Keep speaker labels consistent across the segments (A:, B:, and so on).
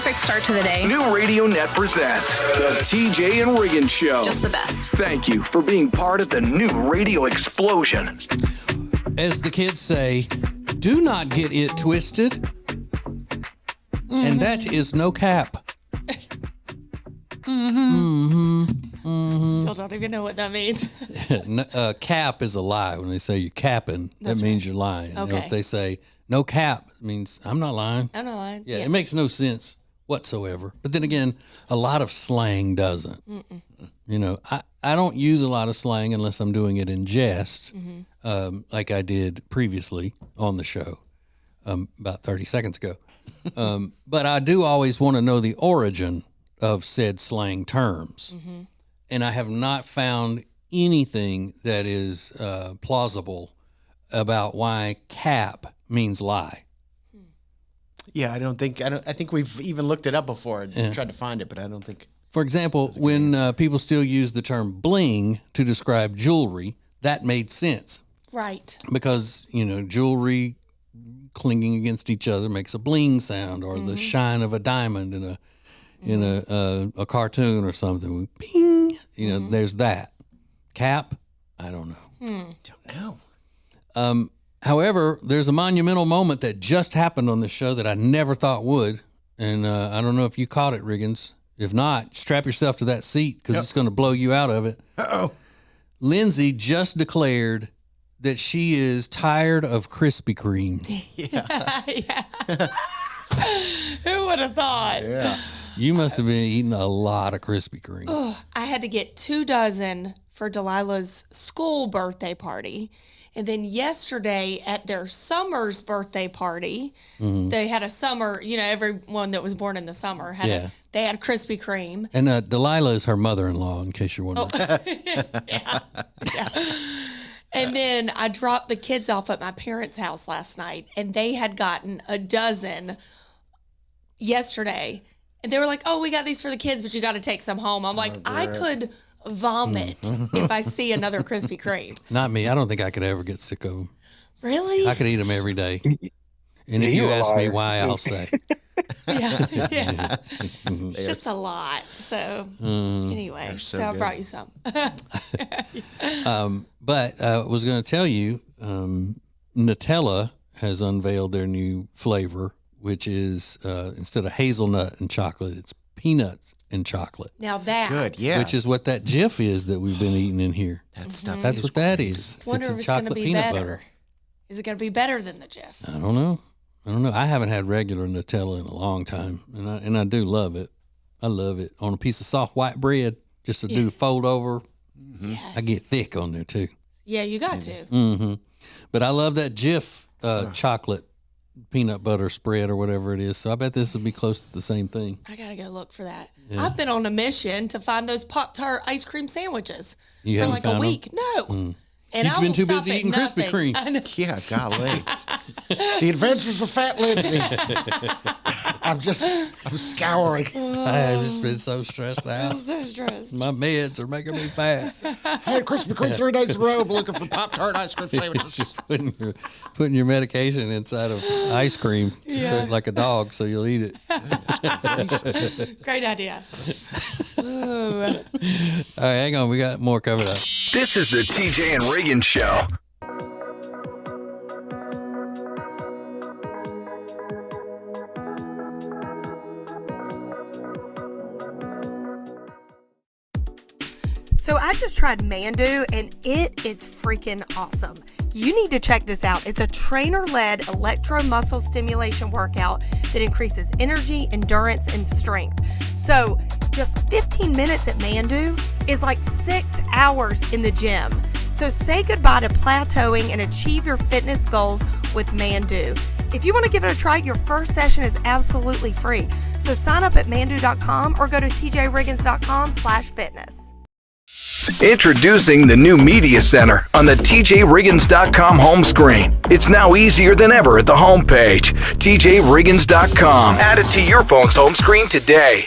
A: perfect start to the day.
B: New Radio Net presents the TJ and Riggins Show.
A: Just the best.
B: Thank you for being part of the new radio explosion.
C: As the kids say, do not get it twisted. And that is no cap.
D: Still don't even know what that means.
C: Cap is a lie. When they say you're capping, that means you're lying.
D: Okay.
C: You know, if they say no cap, it means I'm not lying.
D: I'm not lying.
C: Yeah, it makes no sense whatsoever. But then again, a lot of slang doesn't. You know, I don't use a lot of slang unless I'm doing it in jest, like I did previously on the show about 30 seconds ago. But I do always want to know the origin of said slang terms. And I have not found anything that is plausible about why cap means lie.
E: Yeah, I think we've even looked it up before and tried to find it, but I don't think.
C: For example, when people still use the term bling to describe jewelry, that made sense.
D: Right.
C: Because, you know, jewelry clinging against each other makes a bling sound, or the shine of a diamond in a cartoon or something. Bing! You know, there's that. Cap? I don't know.
E: Don't know.
C: However, there's a monumental moment that just happened on this show that I never thought would. And I don't know if you caught it, Riggins. If not, strap yourself to that seat because it's going to blow you out of it.
E: Uh-oh.
C: Lindsay just declared that she is tired of Krispy Kreme.
D: Who would have thought?
E: Yeah.
C: You must have been eating a lot of Krispy Kreme.
D: Oh, I had to get 2 dozen for Delilah's school birthday party. And then yesterday at their summer's birthday party, they had a summer, you know, everyone that was born in the summer they had Krispy Kreme.
C: And Delilah is her mother-in-law, in case you're wondering.
D: Yeah. And then I dropped the kids off at my parents' house last night, and they had gotten a dozen yesterday. And they were like, oh, we got these for the kids, but you got to take some home. I'm like, I could vomit if I see another Krispy Kreme.
C: Not me. I don't think I could ever get sick of them.
D: Really?
C: I could eat them every day. And if you ask me why, I'll say.
D: Yeah. It's just a lot. So anyway, so I brought you some.
C: But I was going to tell you, Nutella has unveiled their new flavor, which is instead of hazelnut and chocolate, it's peanuts and chocolate.
D: Now that.
E: Good, yeah.
C: Which is what that Jif is that we've been eating in here.
E: That stuff.
C: That's what that is.
D: Wonder
C: it's
D: if
C: a
D: it's going to
C: chocolate
D: be
C: peanut
D: better.
C: butter.
D: Is it going to be better than the Jif?
C: I don't know. I haven't had regular Nutella in a long time, and I do love it. I love it on a piece of soft white bread, just to do fold over.
D: Yes.
C: I get thick on there too.
D: Yeah, you got to.
C: But I love that Jif chocolate peanut butter spread or whatever it is. So I bet this will be close to the same thing.
D: I got to go look for that. Yeah. I've been on a mission to find those Pop-Tart ice cream sandwiches for like a week. No. And
C: You've been too busy eating Krispy Kreme.
E: Yeah, golly. The Adventures of Fat Lindsay. I'm scouring.
C: I've just been so stressed out.
D: I'm so stressed.
C: My meds are making me fat.
E: I had Krispy Kreme 3 days in a row looking for Pop-Tart ice cream sandwiches.
C: Just putting your medication inside of ice cream, so, like a dog, so you'll eat it.
D: Great idea. Ooh.
C: All right, hang on. We got more coming up.
B: This is the TJ and Riggins Show.
A: So I just tried Mandu, and it is freaking awesome. You need to check this out. It's a trainer-led electro-muscle stimulation workout that increases energy, endurance, and strength. So just 15 minutes at Mandu is like 6 hours in the gym. So say goodbye to plateauing and achieve your fitness goals with Mandu. If you want to give it a try, your first session is absolutely free. So sign up at mandu.com or go to tjriggins.com/fitness.
B: Introducing the new Media Center on the TJRiggins.com home screen. It's now easier than ever at the homepage. TJRiggins.com. Add it to your phone's home screen today.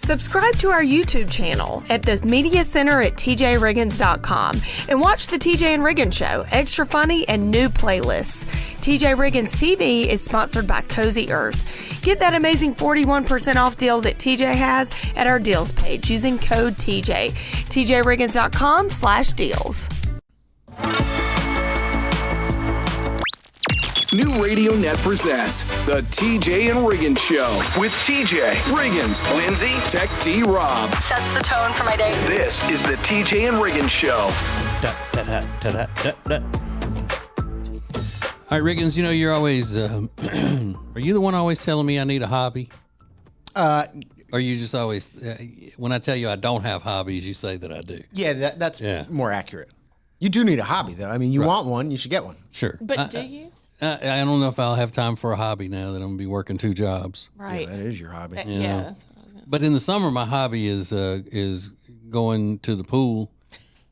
A: Subscribe to our YouTube channel at the Media Center at tjriggins.com and watch the TJ and Riggins Show, extra funny and new playlists. TJ Riggins TV is sponsored by Cozy Earth. Get that amazing 41% off deal that TJ has at our deals page using code TJ. tjriggins.com/deals.
B: New Radio Net presents the TJ and Riggins Show with TJ, Riggins, Lindsay, Tech D, Rob.
A: Sets the tone for my day.
B: This is the TJ and Riggins Show.
C: All right, Riggins, you know, you're always, are you the one always telling me I need a hobby? Or you just always, when I tell you I don't have hobbies, you say that I do?
E: Yeah, that's more accurate. You do need a hobby, though. I mean, you want one, you should get one.
C: Sure.
D: But do you?
C: I don't know if I'll have time for a hobby now that I'm going to be working 2 jobs.
D: Right.
E: Yeah, that is your hobby.
D: Yeah, that's what I was going to say.
C: But in the summer, my hobby is going to the pool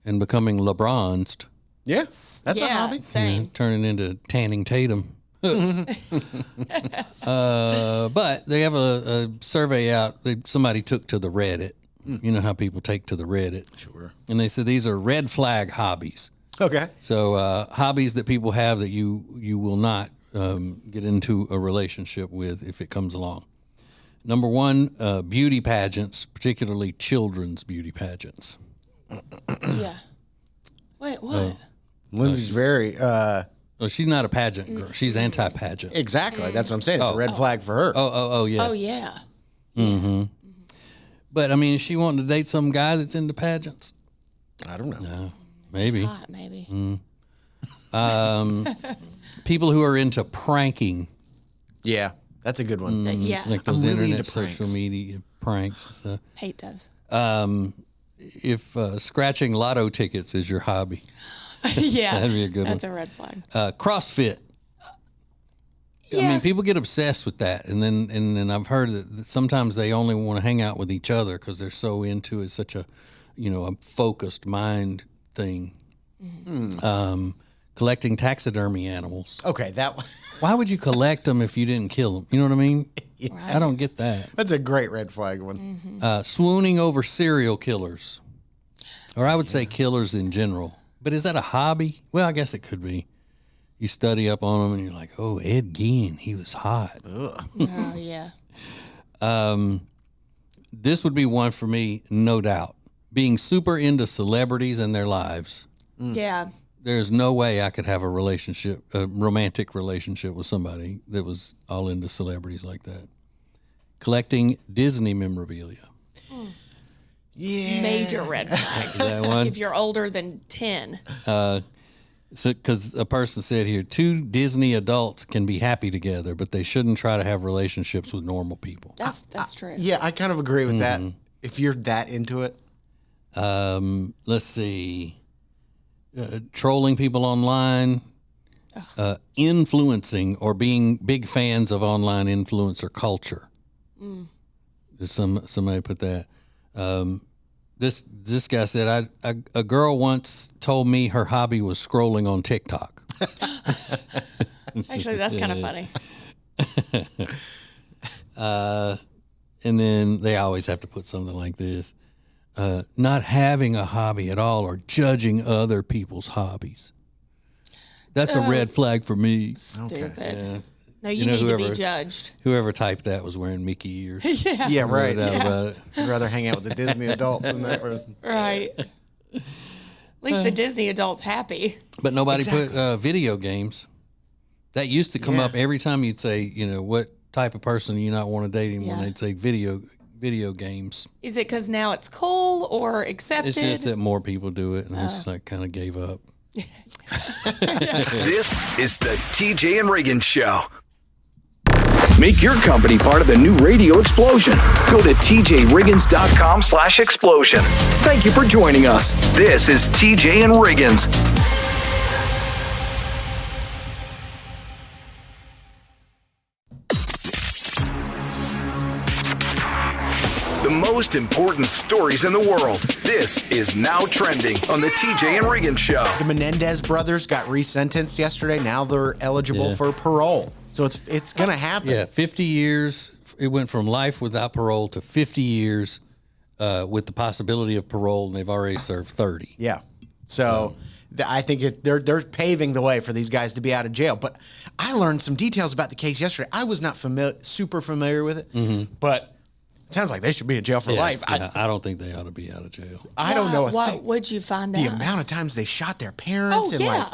C: and becoming LeBron'd.
E: Yeah, that's a hobby.
D: Same.
C: Turning into Tanning Tatum. But they have a survey out somebody took to the Reddit. You know how people take to the Reddit.
E: Sure.
C: And they said these are red flag hobbies.
E: Okay.
C: So hobbies that people have that you will not get into a relationship with if it comes along. Number 1, beauty pageants, particularly children's beauty pageants.
D: Yeah. Wait, what?
E: Lindsay's very
C: Well, she's not a pageant girl. She's anti-pageant.
E: exactly. That's what I'm saying. It's a red flag for her.
C: Oh, yeah.
D: Oh, yeah.
C: But I mean, is she wanting to date some guy that's into pageants?
E: I don't know.
C: No, maybe.
D: Hot, maybe.
C: People who are into pranking,
E: Yeah, that's a good one.
D: Yeah.
C: like those
E: I'm really
C: internet
E: into
C: social
E: pranks.
C: media pranks and stuff.
D: Hate those.
C: If scratching lotto tickets is your hobby,
D: Yeah.
C: that'd be a good
D: That's
C: one.
D: a red flag.
C: CrossFit. I
D: Yeah.
C: mean, people get obsessed with that, and then I've heard that sometimes they only want to hang out with each other because they're so into it. Such a, a focused mind thing. Collecting taxidermy animals.
E: Okay, that one.
C: Why would you collect them if you didn't kill them? You know what I mean? I don't get that.
E: That's a great red flag one.
C: Swooning over serial killers, or I would say killers in general. But is that a hobby? Well, I guess it could be. You study up on them and you're like, oh, Ed Gein, he was hot.
D: Oh, yeah.
C: This would be one for me, no doubt. Being super into celebrities and their lives.
D: Yeah.
C: There's no way I could have a romantic relationship with somebody that was all into celebrities like that. Collecting Disney memorabilia.
E: Yeah.
D: Major red flag.
C: That one.
D: If you're older than 10.
C: So, because a person said here, 2 Disney adults can be happy together, but they shouldn't try to have relationships with normal people.
D: That's true.
E: Yeah, I kind of agree with that. If you're that into it.
C: Let's see. Trolling people online, influencing or being big fans of online influencer culture. Somebody put that. This guy said, a girl once told me her hobby was scrolling on TikTok.
D: Actually, that's kind of funny.
C: And then they always have to put something like this. Not having a hobby at all or judging other people's hobbies. That's a red flag for me.
D: Stupid.
C: Yeah.
D: No, you
C: know,
D: need to be
C: whoever-
D: judged.
C: Whoever typed that was wearing Mickey ears.
E: Yeah, right.
C: No doubt about it.
E: I'd rather hang out with the Disney adult than that.
D: Right. At least the Disney adult's happy.
C: But nobody put video games. That used to come
E: Yeah.
C: up every time you'd say, what type of person do you not want to date anymore?
D: Yeah.
C: They'd say video games.
D: Is it because now it's cool or accepted?
C: It's just that more people do it, and it's like kind of gave up.
B: This is the TJ and Riggins Show. Make your company part of the new radio explosion. Go to tjriggins.com/explosion. Thank you for joining us. This is TJ and Riggins. The most important stories in the world. This is Now Trending on the TJ and Riggins Show.
E: The Menendez brothers got resentenced yesterday. Now they're eligible for parole. So it's going to happen.
C: Yeah, 50 years it went from life without parole to 50 years with the possibility of parole, and they've already served 30.
E: Yeah. So I think they're paving the way for these guys to be out of jail. But I learned some details about the case yesterday. I was not super familiar with it, but it sounds like they should be in jail for life.
C: Yeah, I don't think they ought to be out of jail.
E: I don't know.
D: What would you find
E: the
D: out?
E: amount of times they shot their parents and
D: yeah.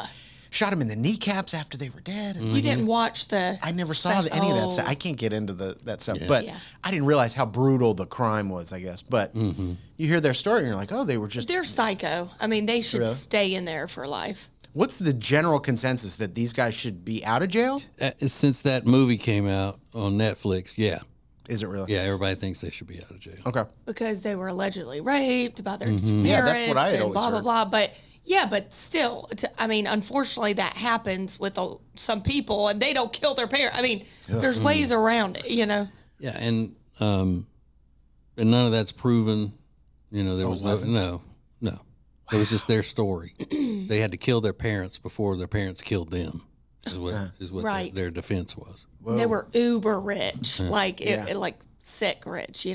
E: shot them in the kneecaps after they were dead. And
D: You didn't watch the.
E: I never saw any of that stuff. I can't get into that stuff, but
D: Yeah.
E: I didn't realize how brutal the crime was, I guess. But you hear their story and you're like, oh, they were just.
D: They're psycho. I mean, they should
E: Really?
D: stay in there for life.
E: What's the general consensus that these guys should be out of jail?
C: Since that movie came out on Netflix, yeah.
E: Is it really?
C: Yeah, everybody thinks they should be out of jail.
E: Okay.
D: Because they were allegedly raped by their parents.
E: Yeah, that's what I had
D: and
E: always
D: blah,
E: heard.
D: blah, blah. But still, unfortunately, that happens with some people, and they don't kill their parents. I mean, there's ways around it,
C: Yeah, and none of that's proven. There was no. It was just their story. They had to kill their parents before their parents killed them. Is what
D: Right.
C: their defense was.
D: They were uber rich, like sick rich,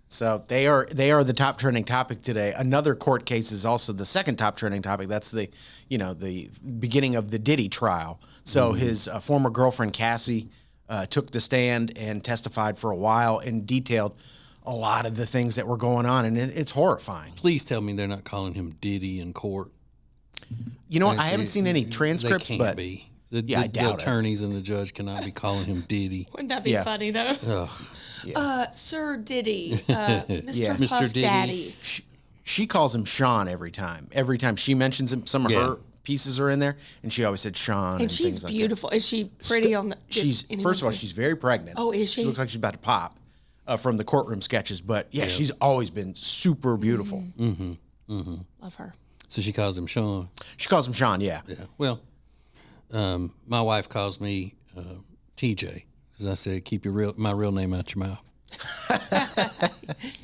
E: So they are the top trending topic today. Another court case is also the second top trending topic. That's the beginning of the Diddy trial. So his former girlfriend Cassie took the stand and testified for a while and detailed a lot of the things that were going on, and it's horrifying.
C: Please tell me they're not calling him Diddy in court.
E: You know what? I haven't seen any transcripts,
C: They can't
E: but
C: be.
E: I
C: The
E: doubt it.
C: attorneys and the judge cannot be calling him Diddy.
D: Wouldn't that be
E: Yeah.
D: funny, though?
C: Ugh.
D: Sir Diddy, Mr.
E: Yeah.
D: Puff
C: Mr. Diddy.
D: Daddy.
E: she calls him Sean every time. Every time she mentions him, some of her pieces are in there, and she always said Sean.
D: And she's
E: things like
D: beautiful. Is she pretty on the?
E: She's first of all, she's very pregnant.
D: Oh, is she?
E: She looks like she's about to pop from the courtroom sketches. But yeah, she's always been super beautiful.
D: Love her.
C: So she calls him Sean.
E: She calls him Sean. Yeah.
C: Yeah. Well, my wife calls me TJ because I said keep my real name out your mouth.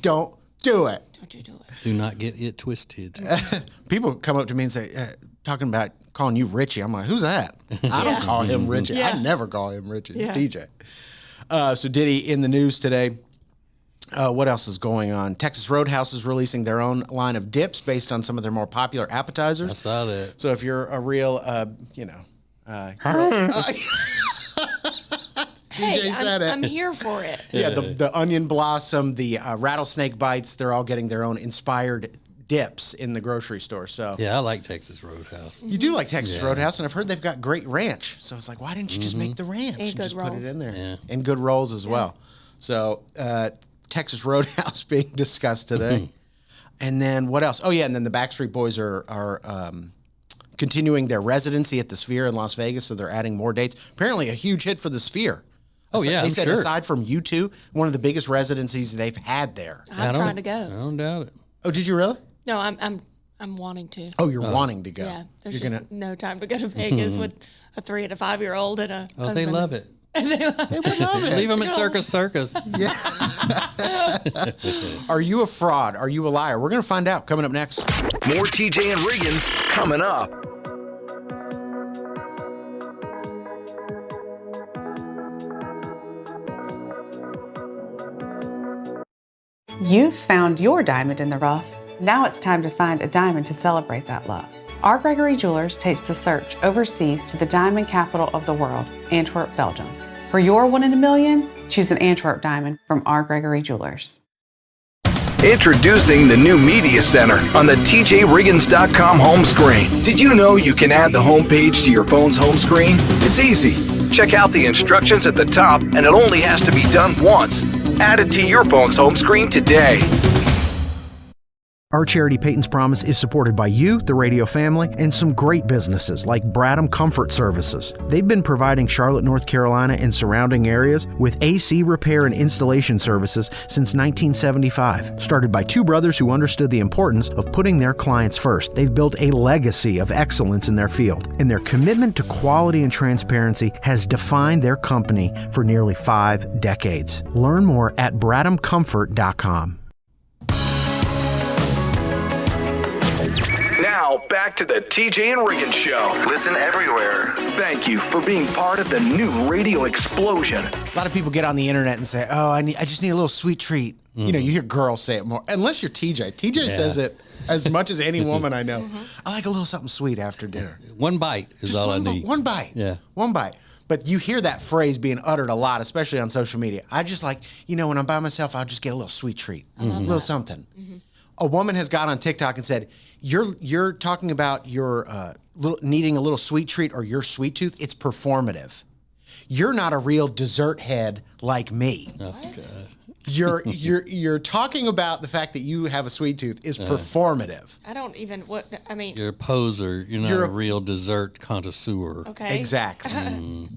E: Don't do it.
D: Don't you do it?
C: Do not get it twisted.
E: People come up to me and say, talking about calling you Richie. I'm like, who's that? I don't call him Richie.
D: Yeah.
E: I never call him Richie. It's
D: Yeah.
E: TJ. So Diddy in the news today. What else is going on? Texas Roadhouse is releasing their own line of dips based on some of their more popular appetizers.
C: I saw that.
E: So if you're a real,
D: Hey,
E: said it.
D: I'm here for it.
E: yeah, the onion blossom, the rattlesnake bites, they're all getting their own inspired dips in the grocery store. So
C: Yeah, I like Texas Roadhouse.
E: you do like Texas Roadhouse, and I've heard they've got great ranch. So it's like, why didn't you just make the ranch
D: And good
E: just put
D: rolls.
E: it in there?
C: Yeah.
E: And good rolls as well. So Texas Roadhouse being discussed today. And then what else? Oh yeah, and then the Backstreet Boys are continuing their residency at the Sphere in Las Vegas, so they're adding more dates. Apparently a huge hit for the Sphere.
C: Oh, yeah,
E: They
C: I'm
E: said
C: sure.
E: aside from U2, one of the biggest residencies they've had there.
D: I'm trying to
C: I
D: go.
C: don't doubt it.
E: Oh, did you really?
D: No, I'm wanting to.
E: Oh, you're wanting to go.
D: Yeah, there's
E: You're
D: just no time to go to Vegas with a 3 and a 5-year-old and a.
C: Oh, they
D: husband.
C: love it.
E: They would love it.
C: Leave them at Circus.
E: Are you a fraud? Are you a liar? We're going to find out coming up next.
B: More TJ and Riggins coming up.
F: You've found your diamond in the rough. Now it's time to find a diamond to celebrate that love. R. Gregory Jewelers takes the search overseas to the diamond capital of the world, Antwerp, Belgium. For your 1 in a million, choose an Antwerp diamond from R. Gregory Jewelers.
B: Introducing the new Media Center on the TJRiggins.com home screen. Did you know you can add the homepage to your phone's home screen? It's easy. Check out the instructions at the top, and it only has to be done once. Add it to your phone's home screen today.
E: Our charity Peyton's Promise is supported by you, the radio family, and some great businesses like Bradham Comfort Services. They've been providing Charlotte, North Carolina and surrounding areas with AC repair and installation services since 1975. Started by two brothers who understood the importance of putting their clients first. They've built a legacy of excellence in their field, and their commitment to quality and transparency has defined their company for nearly 5 decades. Learn more at bradhamcomfort.com.
B: Now, Now, back to the TJ and Riggins Show.
G: Listen everywhere.
B: Thank you for being part of the new radio explosion.
E: A lot of people get on the internet and say, "Oh, I just need a little sweet treat." You know, you hear girls say it more. Unless you're TJ. TJ says it as much as any woman I know. I like a little something sweet after dinner.
C: One bite is
E: Just
C: all I
E: one,
C: need.
E: One bite.
C: Yeah.
E: One bite. But you hear that phrase being uttered a lot, especially on social media. I just like, when I'm by myself, I'll just get a little sweet treat, a little something. A woman has got on TikTok and said, "You're talking about your needing a little sweet treat or your sweet tooth. It's performative. You're not a real dessert head like me.
C: Oh, God.
E: You're talking about the fact that you have a sweet tooth is performative.
D: I don't even
C: You're a poser. You're not a real dessert connoisseur.
D: Okay.
E: Exactly.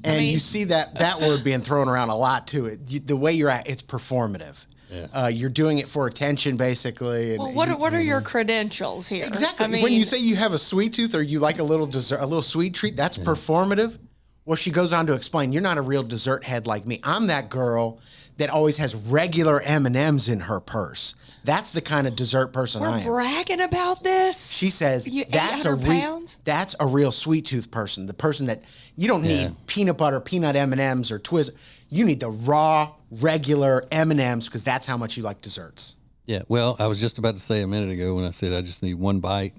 E: And you see that word being thrown around a lot too. The way you're at, it's performative. Yeah. You're doing it for attention, basically. And
D: well, what are your credentials here?
E: Exactly. When you say you have a sweet tooth or you like a little dessert, a little sweet treat, that's performative. Well, she goes on to explain, you're not a real dessert head like me. I'm that girl that always has regular M&Ms in her purse. That's the kind of dessert person I am.
D: We're bragging about this?
E: She says that's a real sweet tooth person. The person that you don't need peanut butter, peanut M&Ms or Twizzlers. You need the raw, regular M&Ms because that's how much you like desserts.
C: Yeah, well, I was just about to say a minute ago when I said I just need one bite.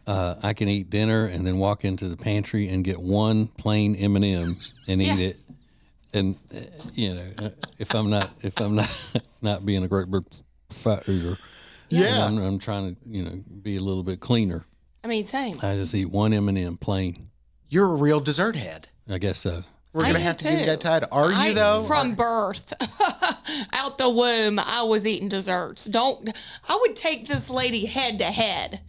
C: I can eat dinner and then walk into the pantry and get one plain M&M and eat it. And if I'm not being a great big fat eater, I'm trying to be a little bit cleaner.
D: I mean, same.
C: I just eat one M&M plain.
E: You're a real dessert head.
C: I guess so.
E: We're gonna have to give you that title. Are you though?
D: From birth, out the womb, I was eating desserts. I would take this lady head to head.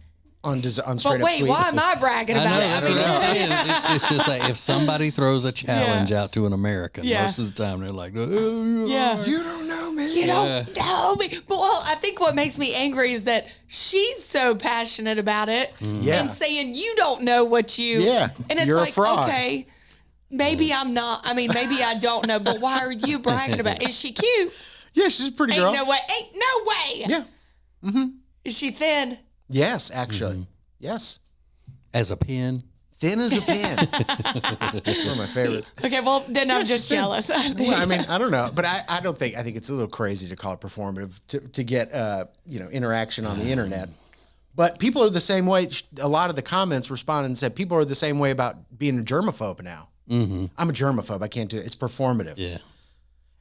E: On straight
D: but
E: up
D: wait,
E: sweets.
D: why am I bragging about it?
C: That's what I'm saying. It's just that if somebody throws a challenge out to an American, most of the time they're like, oh,
E: you don't know me.
D: You don't know me. But I think what makes me angry is that she's so passionate about it and saying you don't know what you.
E: Yeah,
D: and it's
E: you're
D: like,
E: a fraud.
D: okay, maybe I'm not. I mean, maybe I don't know. But why are you bragging about it? Is she cute?
E: Yeah, she's a pretty girl.
D: Ain't no way.
E: Yeah. Mm-hmm.
D: Is she thin?
E: Yes, actually. Yes.
C: As a pin.
E: Thin as a pin. It's one of my favorites.
D: Okay, well, then I'm just jealous.
E: Well, I mean, I don't know. But I think it's a little crazy to call it performative to get, interaction on the internet. But people are the same way. A lot of the comments responded and said people are the same way about being a germaphobe now. Mm-hmm. I'm a germaphobe. I can't do it. It's performative.
C: Yeah.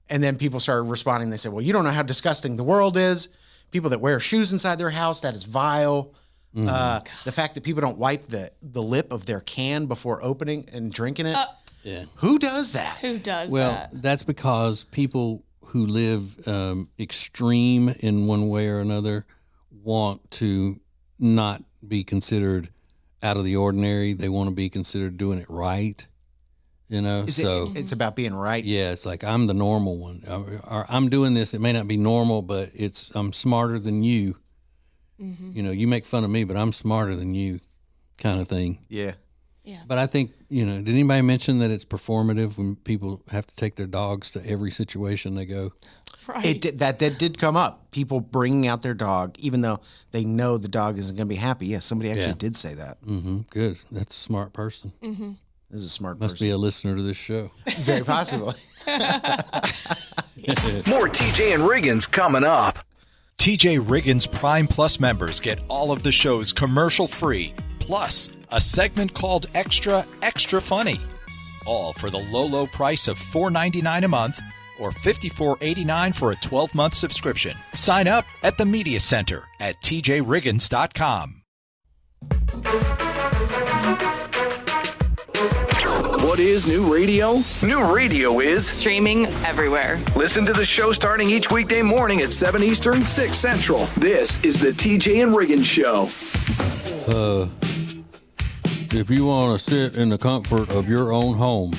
E: And then people started responding. They said, well, you don't know how disgusting the world is. People that wear shoes inside their house, that is vile. The fact that people don't wipe the lip of their can before opening and drinking it. Who does that?
D: Who does that?
C: Well, that's because people who live extreme in one way or another want to not be considered out of the ordinary. They want to be considered doing it right.
E: It's about being right.
C: Yeah, it's like I'm the normal one. I'm doing this. It may not be normal, but I'm smarter than you. Mm-hmm. You make fun of me, but I'm smarter than you, kind of thing.
E: Yeah.
D: Yeah.
C: But I think did anybody mention that it's performative when people have to take their dogs to every situation they go?
D: Right.
E: That did come up. People bringing out their dog, even though they know the dog isn't going to be happy. Yeah, somebody actually did say that.
C: Mm-hmm. Good. That's a smart person.
D: Mm-hmm.
E: This is a smart
C: Must
E: person.
C: be a listener to this show.
E: Very possibly.
B: More TJ and Riggins coming up.
H: TJ Riggins Prime Plus members get all of the shows commercial free, plus a segment called Extra Funny. All for the low price of $4.99 a month or $54.89 for a 12-month subscription. Sign up at the Media Center at tjriggins.com.
B: What is new radio? New radio is
I: streaming everywhere.
B: Listen to the show starting each weekday morning at 7 Eastern, 6 Central. This is the TJ and Riggins Show.
C: If you want to sit in the comfort of your own home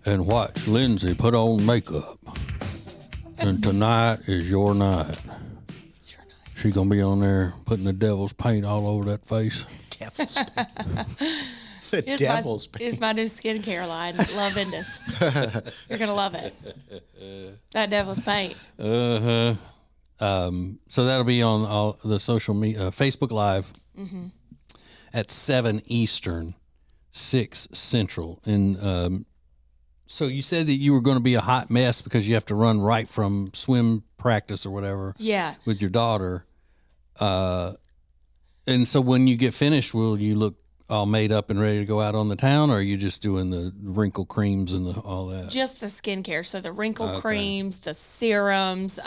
C: and watch Lindsay put on makeup, then tonight is your night. She gonna be on there putting the devil's paint all over that face.
E: Devil's paint.
D: It's my new skincare line. Love Indus. You're gonna love it. That devil's paint.
C: So that'll be on all the social media, Facebook Live, at 7 Eastern, 6 Central. And so you said that you were going to be a hot mess because you have to run right from swim practice or whatever.
D: Yeah.
C: With your daughter. And so when you get finished, will you look all made up and ready to go out on the town, or are you just doing the wrinkle creams and all that?
D: Just the skincare. So the wrinkle creams, the serums.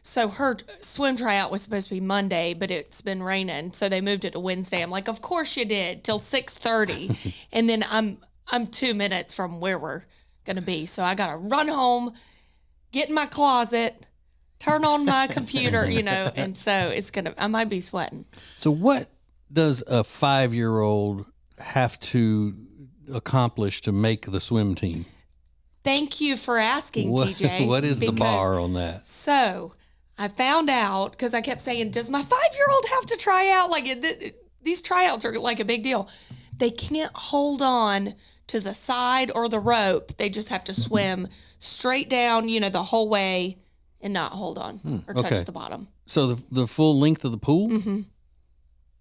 D: So her swim tryout was supposed to be Monday, but it's been raining, so they moved it to Wednesday. I'm like, of course you did, till 6:30, and then I'm 2 minutes from where we're gonna be, so I gotta run home, get in my closet, turn on my computer, and so I might be sweating.
C: So what does a 5-year-old have to accomplish to make the swim team?
D: Thank you for asking, TJ.
C: What is the bar on that?
D: So I found out, because I kept saying, does my 5-year-old have to try out? These tryouts are like a big deal. They can't hold on to the side or the rope. They just have to swim straight down, the whole way and not hold on or touch the bottom.
C: So the full length of the pool? Mm-hmm.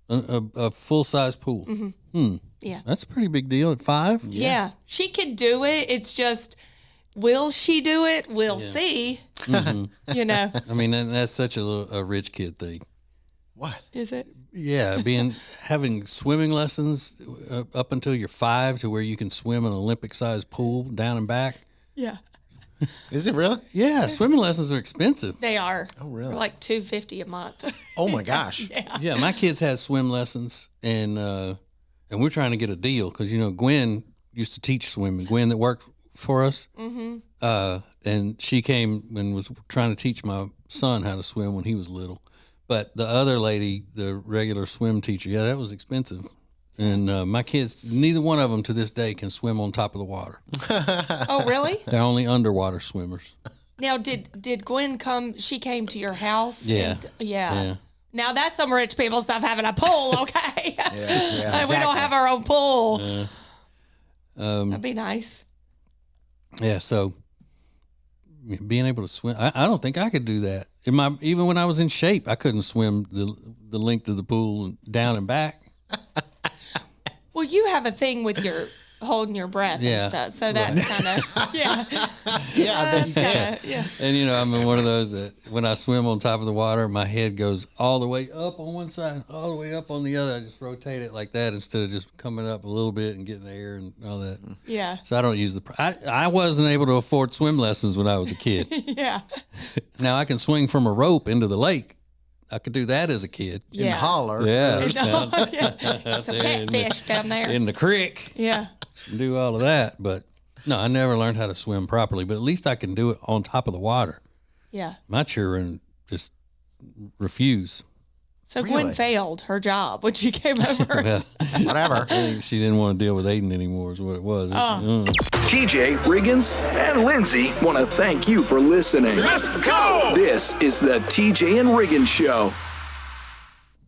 C: A full-size pool? Mm-hmm.
D: Yeah.
C: That's a pretty big deal at 5?
D: Yeah. She could do it. It's just, will she do it? We'll see.
C: Mm-hmm. I mean, that's such a rich kid thing.
G: What?
D: Is it?
C: Yeah, having swimming lessons up until you're 5 to where you can swim an Olympic-sized pool down and back.
D: Yeah.
G: Is it really?
C: Yeah, swimming lessons are expensive.
D: They are.
G: Oh, really?
D: They're like $250 a month.
G: Oh my gosh.
C: Yeah, my kids had swim lessons, and we're trying to get a deal because Gwen used to teach swimming. Gwen that worked for us, and she came and was trying to teach my son how to swim when he was little. But the other lady, the regular swim teacher, that was expensive. And my kids, neither one of them to this day can swim on top of the water.
D: Oh, really?
C: They're only underwater swimmers.
D: Now, did Gwen come? She came to your house?
C: Yeah.
D: Yeah. Now, that's some rich people stuff, having a pool, okay?
G: Yeah, exactly.
D: We don't have our own pool. That'd be nice.
C: Yeah, so being able to swim, I don't think I could do that. Even when I was in shape, I couldn't swim the length of the pool down and back.
D: Well, you have a thing with your holding your breath and stuff, so that's kind of
G: I bet you can.
C: And I'm one of those that when I swim on top of the water, my head goes all the way up on one side, all the way up on the other. I just rotate it like that instead of just coming up a little bit and getting there and all that.
D: Yeah.
C: So I don't use I wasn't able to afford swim lessons when I was a kid.
D: Yeah.
C: Now I can swing from a rope into the lake. I could do that as a kid.
G: In the holler.
C: Yeah.
D: It's a catfish down there.
C: In the creek.
D: Yeah.
C: Do all of that. But no, I never learned how to swim properly. But at least I can do it on top of the water.
D: Yeah.
C: My children just refuse.
D: So Gwen failed her job when she came over.
C: Well,
G: Whatever.
C: I think she didn't want to deal with Aiden anymore is what it was.
B: TJ Riggins and Lindsay want to thank you for listening. Let's go! This is the TJ and Riggins Show.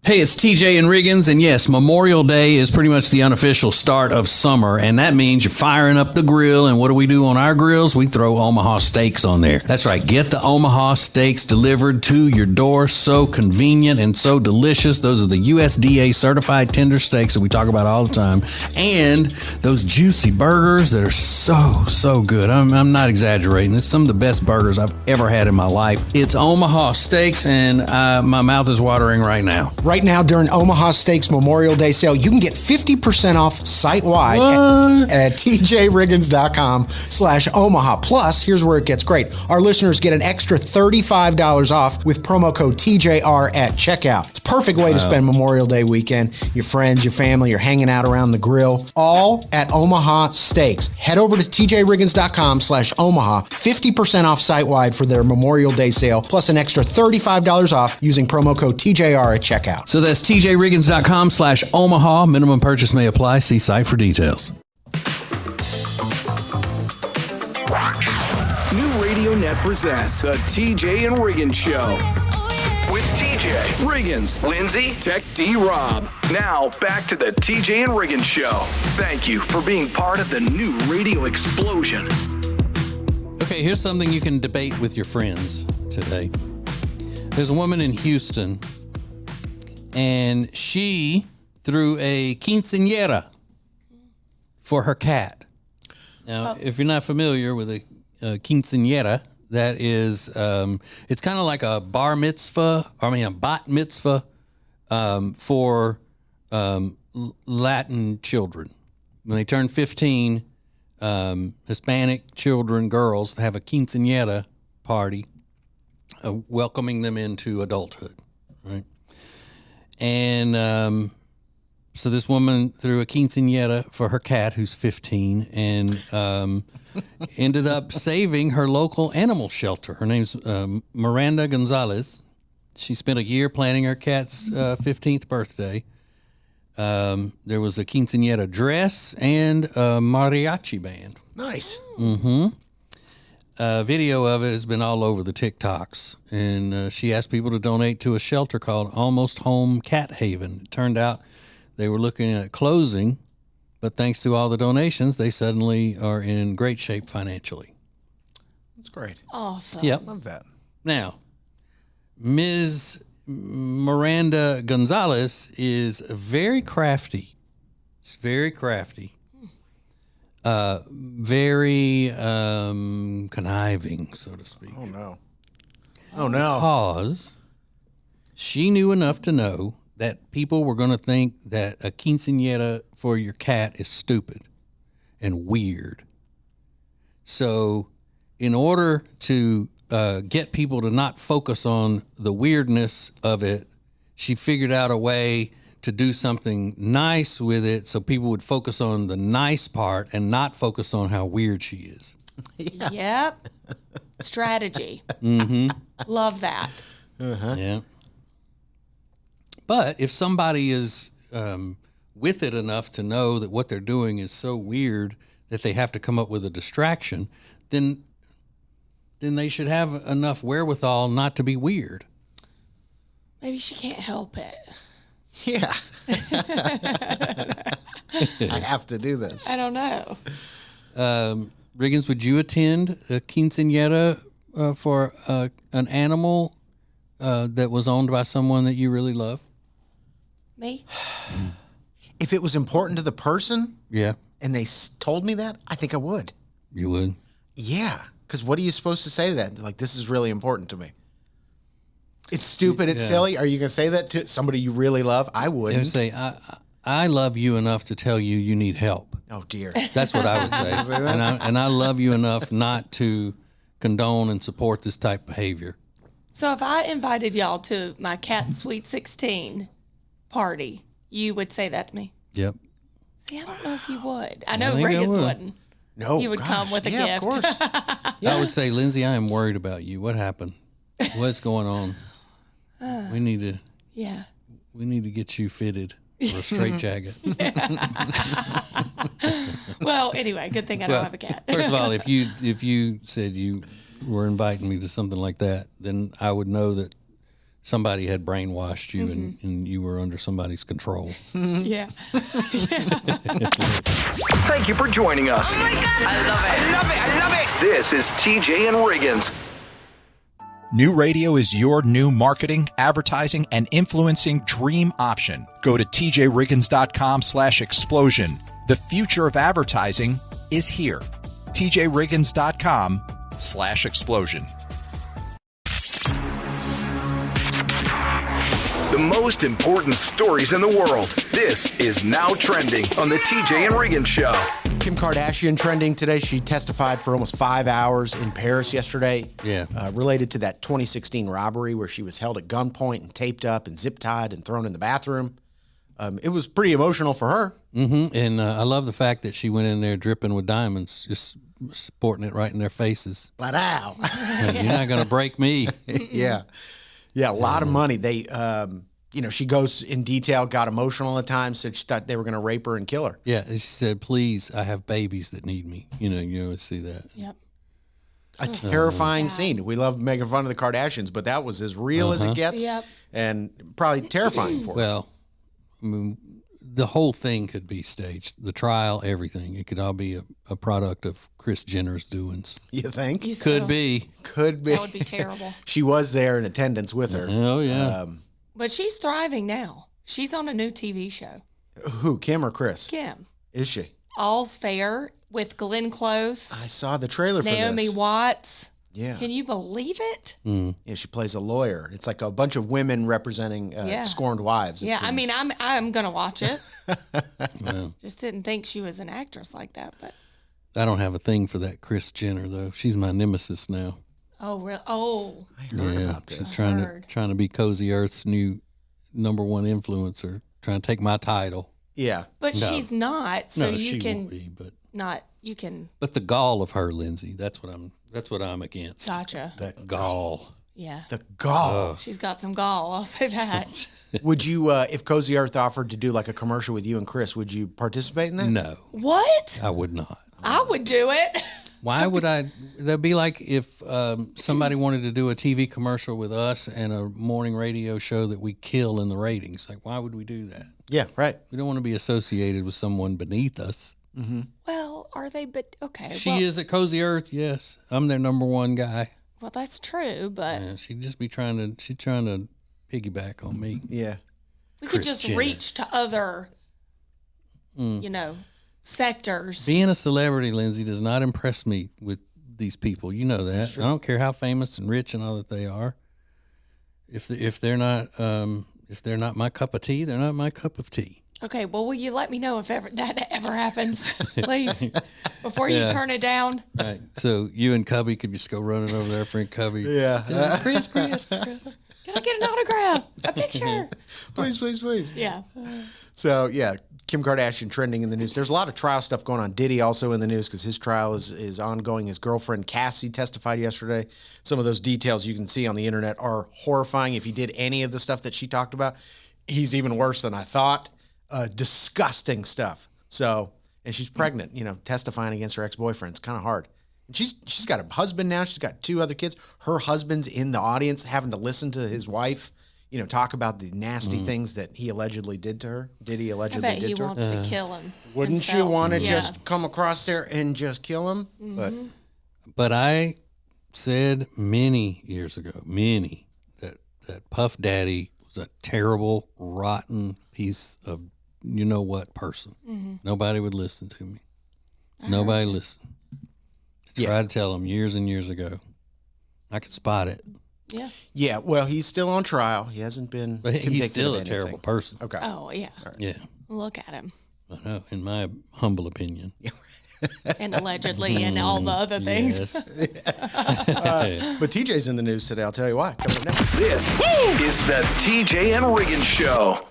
C: Hey, it's TJ and Riggins, and yes, Memorial Day is pretty much the unofficial start of summer, and that means you're firing up the grill, and what do we do on our grills? We throw Omaha steaks on there. That's right, get the Omaha steaks delivered to your door. So convenient and so delicious. Those are the USDA certified tender steaks that we talk about all the time, and those juicy burgers that are so good. I'm not exaggerating. It's some of the best burgers I've ever had in my life. It's Omaha Steaks, and my mouth is watering right now.
E: Right now, during Omaha Steaks Memorial Day sale, you can get 50% off site-wide at tjriggins.com/Omaha. Plus, here's where it gets great. Our listeners get an extra $35 off with promo code TJR at checkout. It's a perfect way to spend Memorial Day weekend. Your friends, your family, you're hanging out around the grill, all at Omaha Steaks. Head over to tjriggins.com/Omaha. 50% off site-wide for their Memorial Day sale, plus an extra $35 off using promo code TJR at checkout.
C: So that's tjriggins.com/Omaha. Minimum purchase may apply. See site for details.
B: New Radio Net presents the TJ and Riggins Show. With TJ, Riggins, Lindsay, Tech D Rob. Now back to the TJ and Riggins Show. Thank you for being part of the new radio explosion.
C: Okay, here's something you can debate with your friends today. There's a woman in Houston, and she threw a quinceañera for her cat. Now, if you're not familiar with a quinceañera, that is, it's kind of like a bat mitzvah for Latin children. When they turn 15, Hispanic children, girls, have a quinceañera party, welcoming them into adulthood, right? And so this woman threw a quinceañera for her cat, who's 15, and ended up saving her local animal shelter. Her name's Miranda Gonzalez. She spent a year planning her cat's 15th birthday. There was a quinceañera dress and a mariachi band.
G: Nice.
C: Video of it has been all over the TikToks, and she asked people to donate to a shelter called Almost Home Cat Haven. It turned out they were looking at closing, but thanks to all the donations, they suddenly are in great shape financially.
G: That's great.
D: Awesome.
C: Yep.
G: Love that.
C: Now, Ms. Miranda Gonzalez is very crafty. She's very crafty. Very conniving, so to speak.
G: Oh, no. Oh, no.
C: Because she knew enough to know that people were going to think that a quinceañera for your cat is stupid and weird. So in order to get people to not focus on the weirdness of it, she figured out a way to do something nice with it so people would focus on the nice part and not focus on how weird she is.
D: Yep. Strategy. Love that.
C: Yeah. But if somebody is with it enough to know that what they're doing is so weird that they have to come up with a distraction, then they should have enough wherewithal not to be weird.
D: Maybe she can't help it.
G: Yeah. I have to do this.
D: I don't know.
C: Riggins, would you attend a quinceañera for an animal that was owned by someone that you really love?
D: Me?
G: If it was important to the person
C: Yeah,
G: and they told me that, I think I would.
C: you would.
G: Yeah. Because what are you supposed to say to that? Like, this is really important to me. It's stupid. It's silly. Are you going to say that to somebody you really love? I
C: They would
G: wouldn't.
C: say, I love you enough to tell you need help.
G: Oh, dear.
C: That's what I would say. And I love you enough not to condone and support this type of behavior.
D: So if I invited y'all to my Cat Sweet 16 party, you would say that to me?
C: Yep.
D: See, I don't know if you would. I know
C: think I
D: Riggins
C: would.
D: wouldn't.
G: No,
D: You would come with a
G: yeah,
D: gift.
G: of course.
C: I would say, Lindsay, I am worried about you. What happened? What's going on? We need to get you fitted for a straitjacket.
D: Well, anyway, good thing I don't have a cat.
C: First of all, if you said you were inviting me to something like that, then I would know that somebody had brainwashed you and you were under somebody's control.
D: Yeah.
B: Thank you for joining us.
I: Oh my God. I love it.
B: I love it. I love it. This is TJ and Riggins.
H: New radio is your new marketing, advertising, and influencing dream option. Go to tjriggins.com/explosion. The future of advertising is here. tjriggins.com/explosion.
B: The most important stories in the world. This is Now Trending on the TJ and Riggins Show.
G: Kim Kardashian trending today. She testified for almost 5 hours in Paris yesterday.
C: Yeah.
G: Related to that 2016 robbery where she was held at gunpoint and taped up and zip tied and thrown in the bathroom. It was pretty emotional for her.
C: Mm-hmm. And I love the fact that she went in there dripping with diamonds, just sporting it right in their faces.
G: But ow.
C: You're not going to break me.
G: Yeah. Yeah, a lot of money. They, she goes in detail, got emotional at times, said she thought they were going to rape her and kill her.
C: Yeah, and she said, please, I have babies that need me. You always see that.
D: Yep.
G: A terrifying scene. We love making fun of the Kardashians, but that was as real as it gets.
D: Yep.
G: And probably terrifying for her.
C: Well, I mean, the whole thing could be staged. The trial, everything. It could all be a product of Kris Jenner's doings.
G: You think?
C: Could be.
G: Could be.
D: That would be terrible.
G: She was there in attendance with her.
C: Oh, yeah.
D: But she's thriving now. She's on a new TV show.
G: Who, Kim or Chris?
D: Kim.
G: Is she?
D: All's Fair with Glenn Close,
G: I saw the trailer for
D: Naomi
G: this.
D: Watts.
G: Yeah.
D: Can you believe it?
G: Yeah, she plays a lawyer. It's like a bunch of women representing scorned wives.
D: Yeah, I mean, I'm gonna watch it.
C: Well,
D: Just didn't think she was an actress like that, but
C: I don't have a thing for that Kris Jenner though. She's my nemesis now.
D: oh, really? Oh,
G: I heard about this.
C: She's
D: Heard.
C: trying to be Cozy Earth's new #1 influencer, trying to take my title.
G: Yeah.
D: but
C: No.
D: she's not. So
C: no,
D: you
C: she
D: can
C: won't be, but
D: you can.
C: the gall of her, Lindsay. That's what I'm against.
D: Gotcha.
C: That gall.
D: Yeah,
G: The gall.
D: she's got some gall. I'll say that.
G: Would you, if Cozy Earth offered to do like a commercial with you and Chris, would you participate in that?
C: No,
D: What?
C: I would not.
D: I would do it.
C: Why would I? That'd be like if somebody wanted to do a TV commercial with us and a morning radio show that we kill in the ratings. Like, why would we do that?
G: Yeah, right.
C: We don't want to be associated with someone beneath us.
D: Well, are they? But okay.
C: She is at Cozy Earth, yes. I'm their #1 guy.
D: Well, that's true, but
C: Yeah, she'd just be trying to piggyback on me.
G: Yeah.
D: we could
C: Kris
D: just
C: Jenner.
D: reach to other, sectors.
C: Being a celebrity, Lindsay, does not impress me with these people. You know that. I don't care how famous and rich and all that they are. If they're not my cup of tea, they're not my cup of tea.
D: Okay, well, will you let me know if that ever happens, please, before you
C: Yeah.
D: turn it down?
C: Right. So you and Cubby could just go running over there, friend Cubby.
G: Yeah.
C: Chris.
D: Can I get an autograph? A picture?
G: Please, please, please.
D: Yeah.
G: So, yeah, Kim Kardashian trending in the news. There's a lot of trial stuff going on. Diddy also in the news because his trial is ongoing. His girlfriend, Cassie, testified yesterday. Some of those details you can see on the internet are horrifying. If he did any of the stuff that she talked about, he's even worse than I thought. Disgusting stuff. So, and she's pregnant, testifying against her ex-boyfriend. It's kind of hard. And she's got a husband now. She's got 2 other kids. Her husband's in the audience having to listen to his wife, talk about the nasty things that he allegedly did to her. Did he
D: I
G: allegedly
D: bet he
G: did to her?
D: wants to kill him.
G: Wouldn't you
D: himself.
G: want to
D: Yeah.
G: just come across there and just kill him?
C: But I said many years ago, that Puff Daddy was a terrible, rotten piece of you-know-what person. Nobody would listen to me. Nobody listened. I tried to tell him years and years ago. I could spot it.
D: Yeah.
G: Yeah, well, he's still on trial. He hasn't been
C: But
G: convicted
C: he's still
G: of
C: a
G: anything.
C: terrible person.
G: Okay.
D: Oh, yeah.
C: Yeah.
D: Look at him.
C: I know, in my humble opinion.
D: And allegedly and all the other things.
C: Yes.
G: But TJ's in the news today. I'll tell you why. Coming up next.
B: This is the TJ and Riggins Show.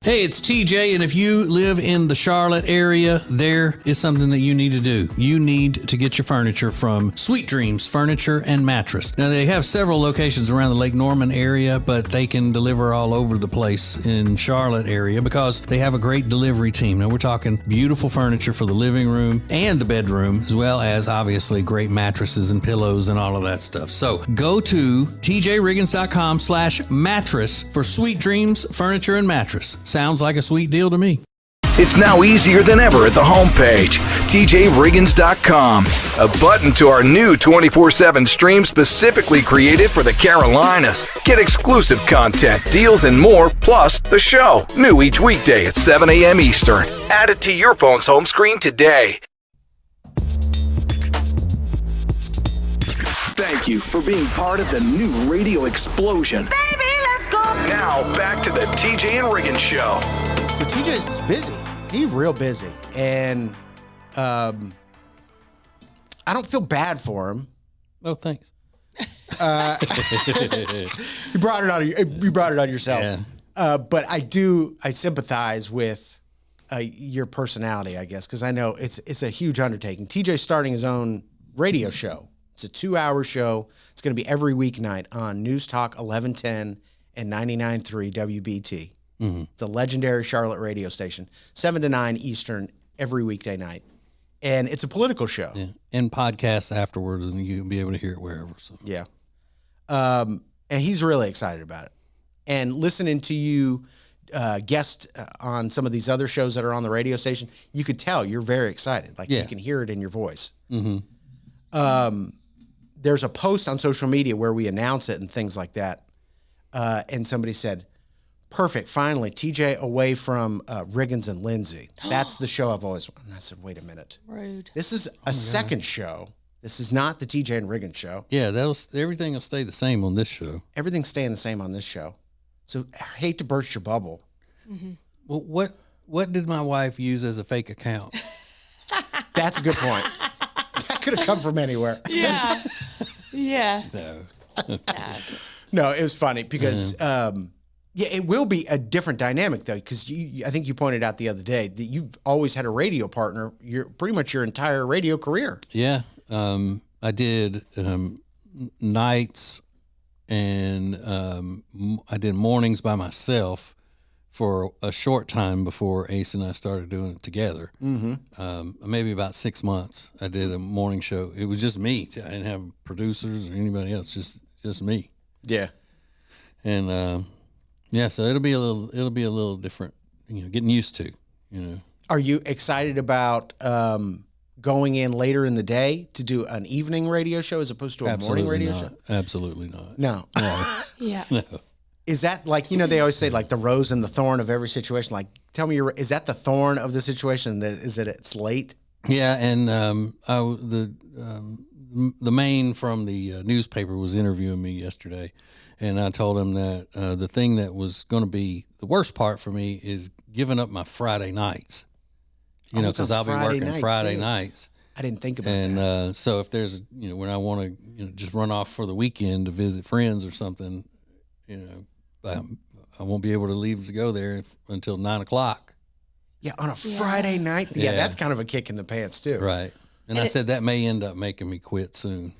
C: Hey, it's TJ, and if you live in the Charlotte area, there is something that you need to do. You need to get your furniture from Sweet Dreams Furniture and Mattress. Now, they have several locations around the Lake Norman area, but they can deliver all over the place in Charlotte area because they have a great delivery team. Now, we're talking beautiful furniture for the living room and the bedroom, as well as obviously great mattresses and pillows and all of that stuff. So go to tjriggins.com/mattress for Sweet Dreams Furniture and Mattress. Sounds like a sweet deal to me.
B: It's now easier than ever at the homepage, tjriggins.com. A button to our new 24/7 stream specifically created for the Carolinas. Get exclusive content, deals, and more, plus the show. New each weekday at 7 a.m. Eastern. Add it to your phone's home screen today. Thank you for being part of the new radio explosion. Baby, let's go! Now, back to the TJ and Riggins Show.
G: So TJ's busy. He's real busy. And I don't feel bad for him.
C: Oh, thanks.
G: You brought it on yourself.
C: Yeah.
G: But I sympathize with your personality, I guess, because I know it's a huge undertaking. TJ's starting his own radio show. It's a 2-hour show. It's going to be every weeknight on News Talk 1110 and 99.3 WBT. Mm-hmm. It's a legendary Charlotte radio station, 7 to 9 Eastern every weekday night. And it's a political show.
C: Yeah. And podcasts afterward, and you'll be able to hear it wherever. So.
G: Yeah. And he's really excited about it. And listening to you guest on some of these other shows that are on the radio station, you could tell you're very excited. Like you can hear it in your voice.
C: Mm-hmm.
G: there's a post on social media where we announce it and things like that. And somebody said, perfect, finally, TJ away from Riggins and Lindsay. That's the show I've always wanted. And I said, wait a minute.
D: Rude.
G: This is a second show. This is not the TJ and Riggins show.
C: Yeah, everything will stay the same on this show.
G: Everything's staying the same on this show. So I hate to burst your bubble.
D: Mm-hmm.
C: Well, what did my wife use as a fake account?
G: That's a good point. That could have come from anywhere.
D: Yeah. Yeah.
C: No.
G: No, it was funny because, it will be a different dynamic though, because I think you pointed out the other day that you've always had a radio partner. You're pretty much your entire radio career.
C: Yeah, I did nights and I did mornings by myself for a short time before Ace and I started doing it together. Maybe about 6 months. I did a morning show. It was just me. I didn't have producers or anybody else. Just me.
G: Yeah.
C: And so it'll be a little different. Getting used to.
G: Are you excited about going in later in the day to do an evening radio show as opposed to a morning radio show?
C: Absolutely not.
G: No.
D: Yeah.
C: No.
G: Is that like, they always say like the rose and the thorn of every situation? Like, tell me, is that the thorn of the situation? Is that it's late?
C: Yeah, and the main from the newspaper was interviewing me yesterday, and I told him that the thing that was going to be the worst part for me is giving up my Friday nights. Because I'll be working Friday nights.
G: I didn't think about that.
C: And so if there's when I want to just run off for the weekend to visit friends or something, I won't be able to leave to go there until 9 o'clock.
G: Yeah, on a Friday night. Yeah, that's kind of a kick in the pants too.
C: Right. And I said that may end up making me quit soon.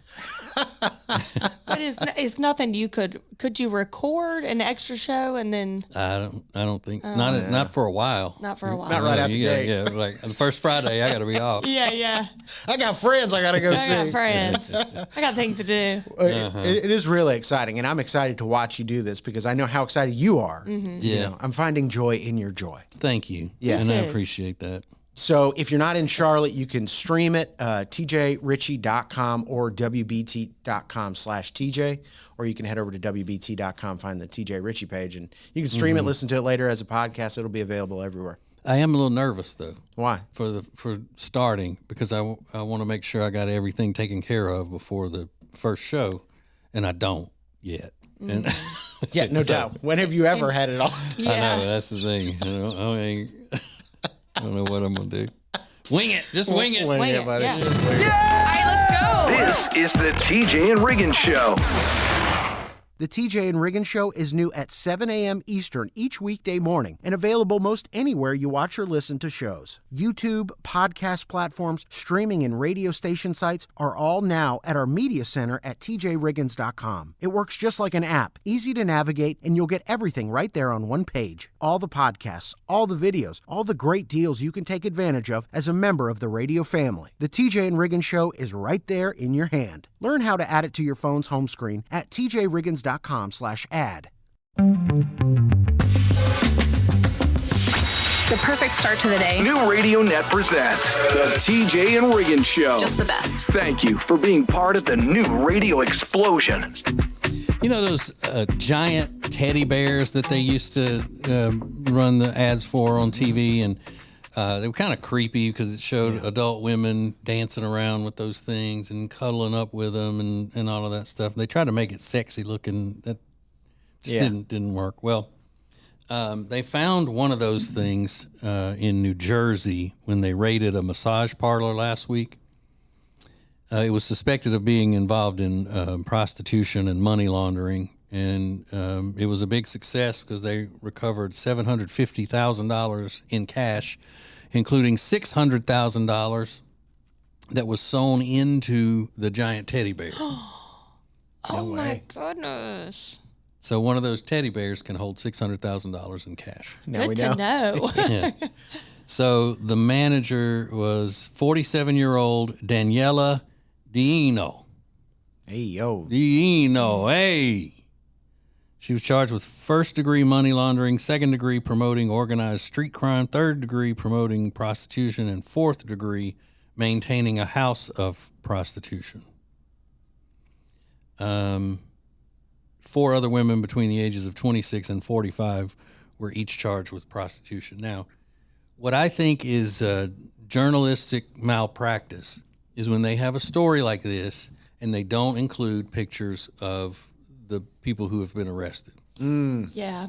D: But it's nothing you could you record an extra show and then
C: I don't think so. Not for a while.
D: Not for a while.
G: Not right out the gate.
C: Yeah, like the first Friday I got to be off.
D: Yeah.
G: I got friends I got to go see.
D: I got friends. I got things to do.
G: It is really exciting, and I'm excited to watch you do this because I know how excited you are.
D: Mm-hmm.
C: Yeah.
G: I'm finding joy in your joy.
C: Thank you.
G: Yeah.
C: And I
D: too.
C: appreciate that.
G: So if you're not in Charlotte, you can stream it, tjritchie.com or wbt.com/TJ, or you can head over to wbt.com, find the TJ Ritchie page, and you can stream it, listen to it later as a podcast. It'll be available everywhere.
C: I am a little nervous though.
G: Why?
C: For starting, because I want to make sure I got everything taken care of before the first show, and I don't yet. And
G: Yeah, no doubt. When have you ever had it all?
C: I know, that's the thing. I don't know what I'm going to do. Wing it. Just wing it.
G: Wing it, buddy.
D: Yeah. All right, let's go.
B: This is the TJ and Riggins Show.
E: The TJ and Riggins Show is new at 7 a.m. Eastern each weekday morning and available most anywhere you watch or listen to shows. YouTube, podcast platforms, streaming, and radio station sites are all now at our media center at tjriggins.com. It works just like an app, easy to navigate, and you'll get everything right there on one page. All the podcasts, all the videos, all the great deals you can take advantage of as a member of the radio family. The TJ and Riggins Show is right there in your hand. Learn how to add it to your phone's home screen at tjriggins.com/ad.
I: The perfect start to the day.
B: New Radio Net presents the TJ and Riggins Show.
I: Just the best.
B: Thank you for being part of the new radio explosion.
C: You know those giant teddy bears that they used to run the ads for on TV, and they were kind of creepy because it showed adult women dancing around with those things and cuddling up with them and all of that stuff. And they tried to make it sexy looking. That just didn't work. Well, they found one of those things in New Jersey when they raided a massage parlor last week. It was suspected of being involved in prostitution and money laundering, and it was a big success because they recovered $750,000 in cash, including $600,000 that was sewn into the giant teddy bear.
D: Oh my goodness.
C: So one of those teddy bears can hold $600,000 in cash.
G: Now we
D: Good to know.
C: Yeah. So the manager was 47-year-old Daniela Dino.
G: Hey, yo.
C: Dino, hey. She was charged with first-degree money laundering, second-degree promoting organized street crime, third-degree promoting prostitution, and fourth-degree maintaining a house of prostitution. 4 other women between the ages of 26 and 45 were each charged with prostitution. Now, what I think is journalistic malpractice is when they have a story like this and they don't include pictures of the people who have been arrested.
D: Yeah.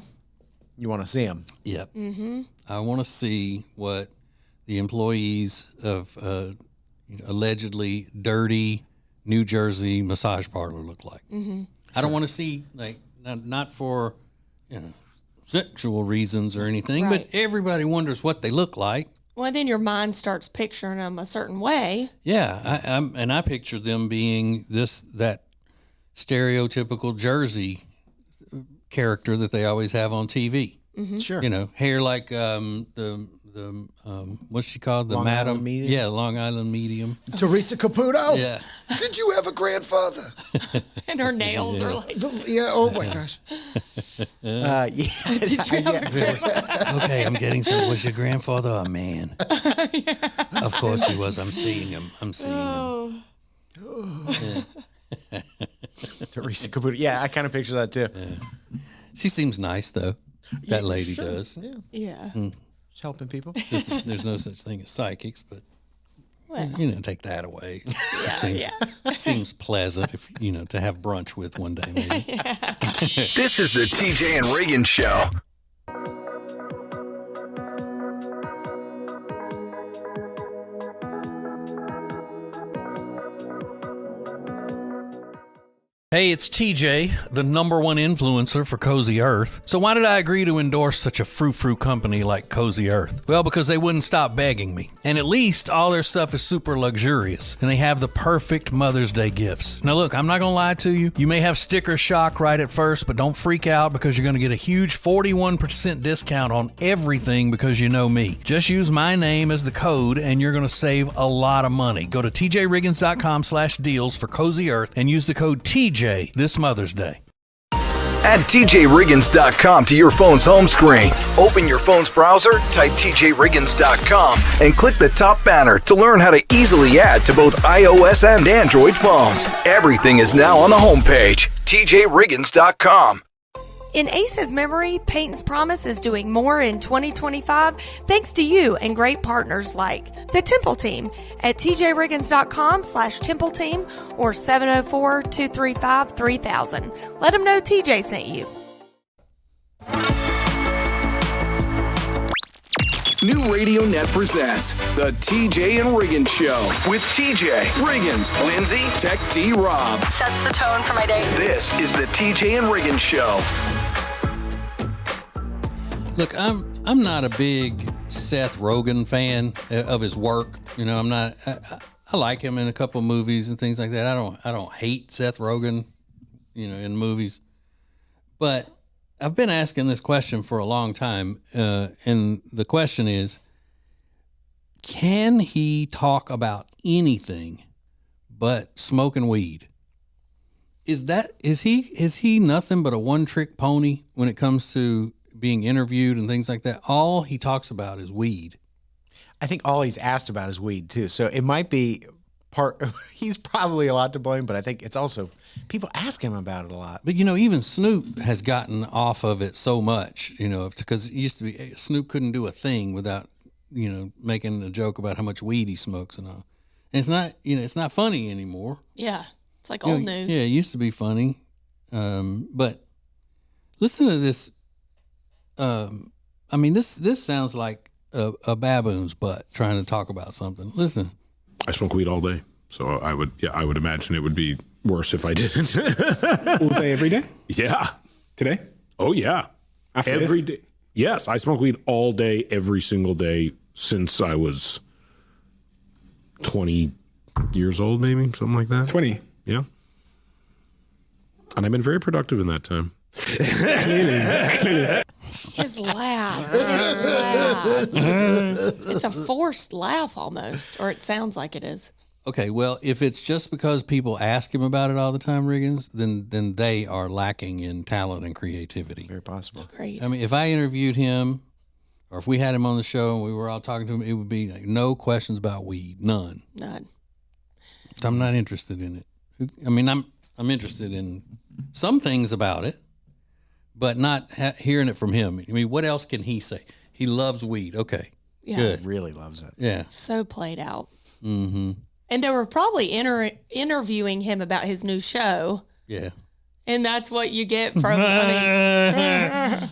G: You want to see them?
C: Yep. I want to see what the employees of allegedly dirty New Jersey massage parlor look like. I don't want to see, like, not for, sexual reasons or anything,
D: Right.
C: but everybody wonders what they look like.
D: Well, then your mind starts picturing them a certain way.
C: Yeah, I picture them being that stereotypical Jersey character that they always have on TV.
G: Sure.
C: Hair like the what's she called? The
G: Long
C: Madam
G: Island Medium?
C: Yeah, Long Island Medium.
G: Teresa Caputo?
C: Yeah.
G: Did you have a grandfather?
D: And her nails are like,
G: Yeah, oh my gosh. Yeah.
C: Okay, I'm getting some. Was your grandfather a man? Of course he was. I'm seeing him.
G: Teresa Caputo. Yeah, I kind of picture that too.
C: She seems nice though. That lady does.
D: yeah.
G: She's helping people.
C: There's no such thing as psychics, but
D: Well,
C: take that away. Seems pleasant if to have brunch with one day maybe.
B: This is the TJ and Riggins Show.
C: Hey, it's TJ, the #1 influencer for Cozy Earth. So why did I agree to endorse such a frou-frou company like Cozy Earth? Well, because they wouldn't stop begging me. And at least all their stuff is super luxurious, and they have the perfect Mother's Day gifts. Now look, I'm not going to lie to you. You may have sticker shock right at first, but don't freak out because you're going to get a huge 41% discount on everything because you know me. Just use my name as the code and you're going to save a lot of money. Go to tjriggins.com/deals for Cozy Earth and use the code TJ this Mother's Day.
B: Add TJRiggins.com to your phone's home screen. Open your phone's browser, type TJRiggins.com, and click the top banner to learn how to easily add to both iOS and Android phones. Everything is now on the homepage, TJRiggins.com.
A: In Ace's memory, Peyton's Promise is doing more in 2025 thanks to you and great partners like the Temple Team at tjriggins.com/Temple Team or 704-235-3000. Let them know TJ sent you.
B: New Radio Net presents the TJ and Riggins Show with TJ, Riggins, Lindsay, Tech D Rob.
I: Sets the tone for my day.
B: This is the TJ and Riggins Show.
C: Look, I'm not a big Seth Rogen fan of his work. I'm not. I like him in a couple movies and things like that. I don't hate Seth Rogen, in movies. But I've been asking this question for a long time, and the question is, can he talk about anything but smoking weed? Is he nothing but a one-trick pony when it comes to being interviewed and things like that? All he talks about is weed.
G: I think all he's asked about is weed too. So it might be he's probably a lot to blame, but I think it's also people ask him about it a lot.
C: But even Snoop has gotten off of it so much, because it used to be Snoop couldn't do a thing without, making a joke about how much weed he smokes and all. And it's not, it's not funny anymore.
D: yeah. It's like old news.
C: Yeah, it used to be funny. But listen to this. This sounds like a baboon's butt trying to talk about something. Listen.
J: I smoke weed all day, so I would imagine it would be worse if I didn't.
K: All day, every day?
J: Yeah.
K: Today?
J: Oh yeah.
K: After
J: every
K: this?
J: day. Yes, I smoke weed all day, every single day since I was 20 years old, maybe something like that.
K: 20.
J: Yeah. And I've been very productive in that time.
K: Clearly.
D: His laugh. It's a forced laugh almost, or it sounds like it is.
C: Okay, well, if it's just because people ask him about it all the time, Riggins, then they are lacking in talent and creativity.
G: Very possible.
D: Great.
C: If I interviewed him or if we had him on the show and we were all talking to him, it would be like, no questions about weed, none. So I'm not interested in it. I mean, I'm interested in some things about it, but not hearing it from him. I mean, what else can he say? He loves weed. Okay, good.
G: Really loves it.
C: Yeah.
D: So played out.
C: Mm-hmm.
D: And they were probably interviewing him about his new show.
C: Yeah.
D: And that's what you get from.
G: It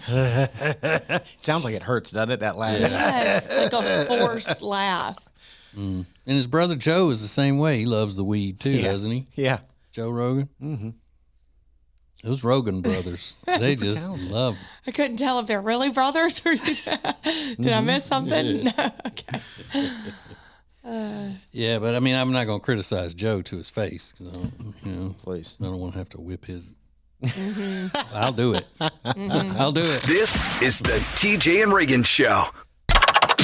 G: sounds like it hurts, doesn't it? That laugh.
D: Yes, like a forced laugh.
C: And his brother Joe is the same way. He loves the weed too, doesn't he?
G: Yeah.
C: Joe Rogan. Mm-hmm. Those Rogan brothers, they just
G: talented.
C: love them.
D: I couldn't tell if they're really brothers or did I miss something? No. Okay.
C: Yeah, but I mean, I'm not going to criticize Joe to his face because
G: Please.
C: I don't want to have to whip his. I'll do it. I'll do it.
B: This is the TJ and Riggins Show.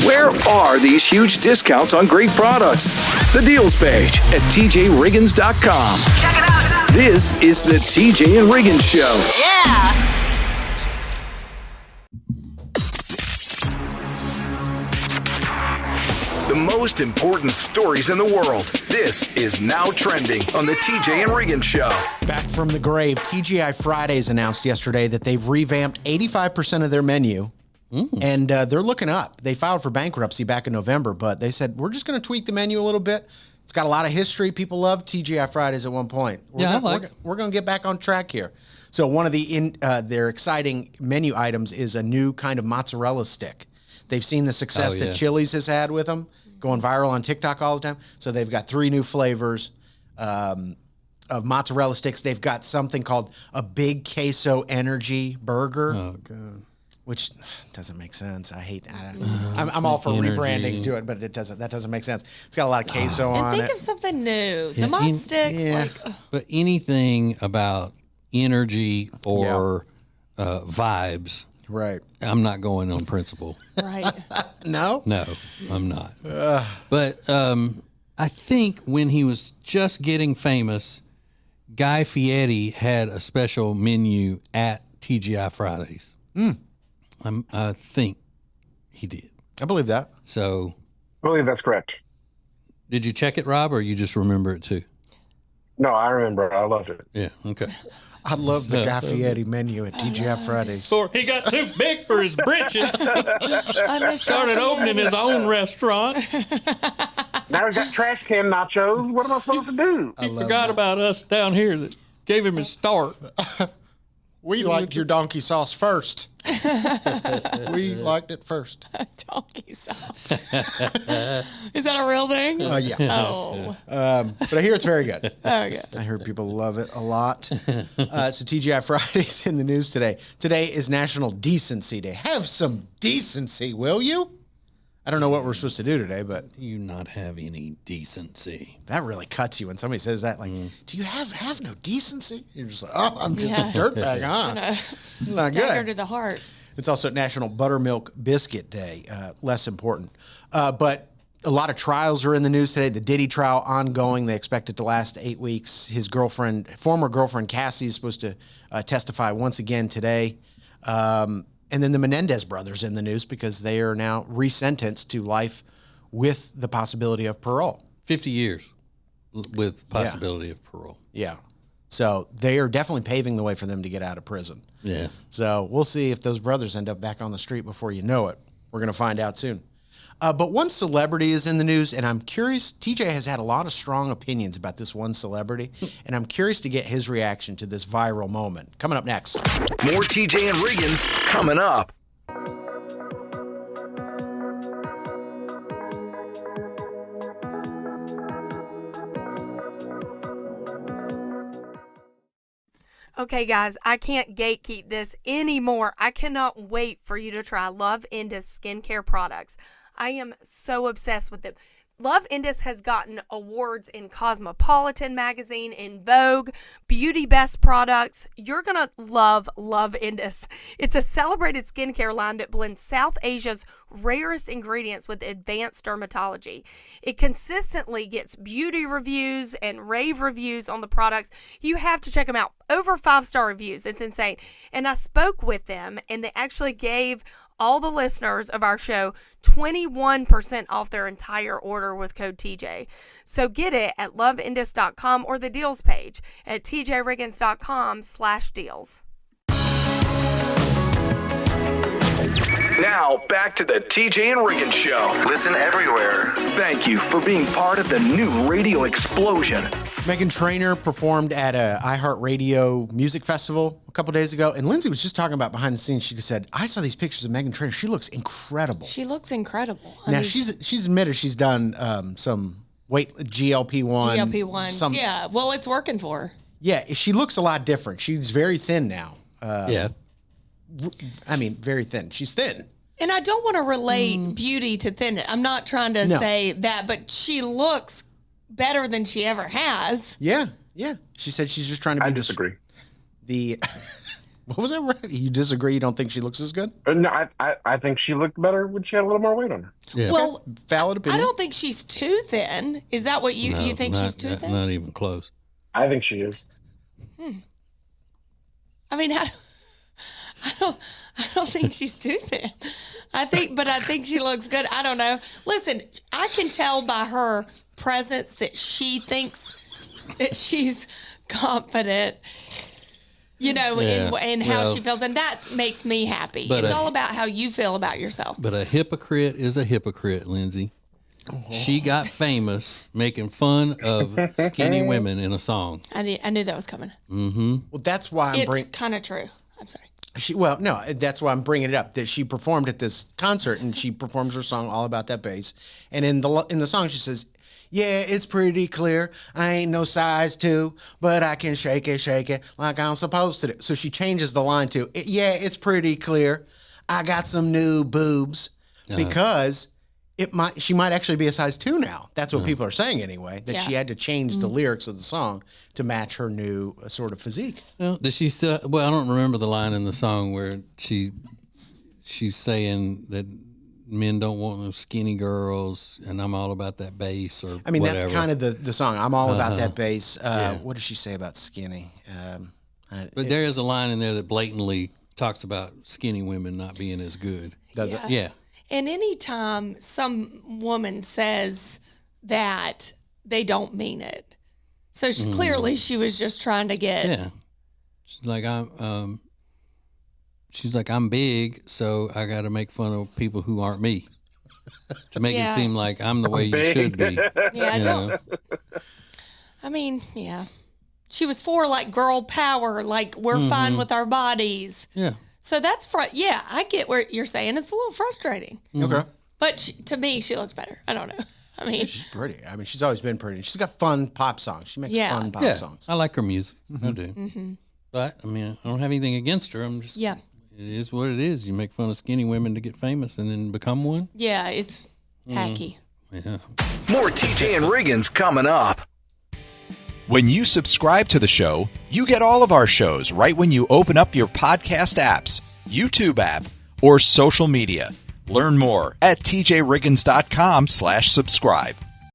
B: Where are these huge discounts on great products? The deals page at tjriggins.com.
I: Check it out.
B: This is the TJ and Riggins Show.
I: Yeah.
B: The most important stories in the world. This is Now Trending on the TJ and Riggins Show.
G: Back from the grave, TGI Fridays announced yesterday that they've revamped 85% of their menu. And they're looking up. They filed for bankruptcy back in November, but they said, we're just going to tweak the menu a little bit. It's got a lot of history. People loved TGI Fridays at one point. We're going to get back on track here. So one of their exciting menu items is a new kind of mozzarella stick. They've seen the success that Chili's has had with them, going viral on TikTok all the time. So they've got 3 new flavors of mozzarella sticks. They've got something called a Big Queso Energy Burger.
C: Oh, God.
G: Which doesn't make sense. I'm all for rebranding to it, but that doesn't make sense. It's got a lot of queso on it.
D: And think of something new. The Mod Sticks.
C: But anything about energy or vibes,
G: right?
C: I'm not going on principle.
D: Right.
G: No,
C: I'm not. But I think when he was just getting famous, Guy Fieri had a special menu at TGI Fridays. I think he did.
G: I believe that.
C: So,
L: I believe that's correct.
C: Did you check it, Rob, or you just remember it too?
L: No, I remember it. I loved it.
C: Yeah. Okay.
G: I love the Guy Fieri menu at TGI Fridays.
C: Before he got too big for his britches, started opening his own restaurant.
L: Now he's got trash can nachos. What am I supposed to do?
C: He forgot about us down here that gave him his start.
G: We liked your donkey sauce first. We liked it first.
D: Donkey sauce. Is that a real thing?
G: Yeah.
D: Oh.
G: But I hear it's very good.
D: Okay.
G: I hear people love it a lot. So TGI Fridays in the news today. Today is National Decency Day. Have some decency, will you? I don't know what we're supposed to do today, but
C: You not have any decency.
G: that really cuts you when somebody says that. Like, do you have no decency? You're just like, oh, I'm just a dirtbag, huh? Not
D: Dagger
G: good.
D: to the heart.
G: It's also National Buttermilk Biscuit Day. Less important. But a lot of trials are in the news today. The Diddy trial ongoing. They expect it to last 8 weeks. His former girlfriend Cassie, is supposed to testify once again today. And then the Menendez brothers in the news because they are now resentenced to life with the possibility of parole.
C: 50 years with possibility of parole.
G: Yeah. So they are definitely paving the way for them to get out of prison.
C: Yeah.
G: So we'll see if those brothers end up back on the street before you know it. We're going to find out soon. But one celebrity is in the news, and I'm curious. TJ has had a lot of strong opinions about this one celebrity, and I'm curious to get his reaction to this viral moment. Coming up next.
B: More TJ and Riggins coming up.
A: Okay, guys, I can't gatekeep this anymore. I cannot wait for you to try Love Indus skincare products. I am so obsessed with them. Love Indus has gotten awards in Cosmopolitan magazine, in Vogue, Beauty Best Products. You're going to love Love Indus. It's a celebrated skincare line that blends South Asia's rarest ingredients with advanced dermatology. It consistently gets beauty reviews and rave reviews on the products. You have to check them out. over 5-star reviews. It's insane. And I spoke with them, and they actually gave all the listeners of our show 21% off their entire order with code TJ. So get it at loveindus.com or the deals page at tjriggins.com/deals.
B: Now, back to the TJ and Riggins Show.
I: Listen everywhere.
B: Thank you for being part of the new radio explosion.
G: Meghan Trainor performed at a iHeartRadio music festival a couple days ago, and Lindsay was just talking about behind the scenes. She said, I saw these pictures of Meghan Trainor. She looks incredible.
D: She looks incredible.
G: Now, she's admitted she's done some GLP-1.
D: GLP-1s, yeah. Well, it's working for her.
G: Yeah, she looks a lot different. She's very thin now.
C: Yeah.
G: I mean, very thin. She's thin.
D: And I don't want to relate beauty to thinness. I'm not trying to say that, but she looks better than she ever has.
G: Yeah, yeah. She said she's just trying to be
L: I disagree.
G: What was that? Right? You disagree? You don't think she looks as good?
L: No, I think she looked better when she had a little more weight on her.
C: Yeah.
D: Well,
G: valid opinion.
D: I don't think she's too thin. Is that what you think she's too thin?
C: Not even close.
L: I think she is.
D: I mean, I don't think she's too thin. I think she looks good. I don't know. Listen, I can tell by her presence that she thinks that she's confident, in how she feels. And that makes me happy. It's all about how you feel about yourself.
C: But a hypocrite is a hypocrite, Lindsay. She got famous making fun of skinny women in a song.
D: I knew that was coming.
C: Mm-hmm.
G: Well, that's why
D: it's kind of true. I'm sorry.
G: That's why I'm bringing it up. That she performed at this concert, and she performs her song all about that bass. And in the song, she says, "Yeah, it's pretty clear. I ain't no size 2, but I can shake it like I'm supposed to do." So she changes the line to, "Yeah, it's pretty clear. I got some new boobs," because she might actually be a size 2 now. That's what people are saying anyway. That she had to change the lyrics of the song to match her new sort of physique.
C: Well, does she still? Well, I don't remember the line in the song where she's saying that men don't want no skinny girls, and I'm all about that bass, or
G: I mean,
C: whatever.
G: that's kind of the song. I'm all about that bass. What does she say about skinny?
C: But there is a line in there that blatantly talks about skinny women not being as good.
G: Does it?
C: Yeah.
D: And anytime some woman says that, they don't mean it. So clearly she was just trying to get.
C: Yeah. She's like, I'm big, so I got to make fun of people who aren't me to make it seem like I'm the way you should be.
D: Yeah, I don't. I mean, yeah. She was for girl power, we're fine with our bodies.
C: Yeah.
D: So that's I get what you're saying. It's a little frustrating.
G: Okay.
D: But to me, she looks better. I don't know. I mean,
G: she's pretty. I mean, she's always been pretty. She's got fun pop songs. She makes fun pop songs.
C: I like her music. I do. Mm-hmm. But, I mean, I don't have anything against her. I'm just, it is what it is. You make fun of skinny women to get famous and then become one.
D: Yeah, it's tacky.
C: Yeah.
B: More TJ and Riggins coming up.
H: When you subscribe to the show, you get all of our shows right when you open up your podcast apps, YouTube app, or social media. Learn more at tjriggins.com/subscribe.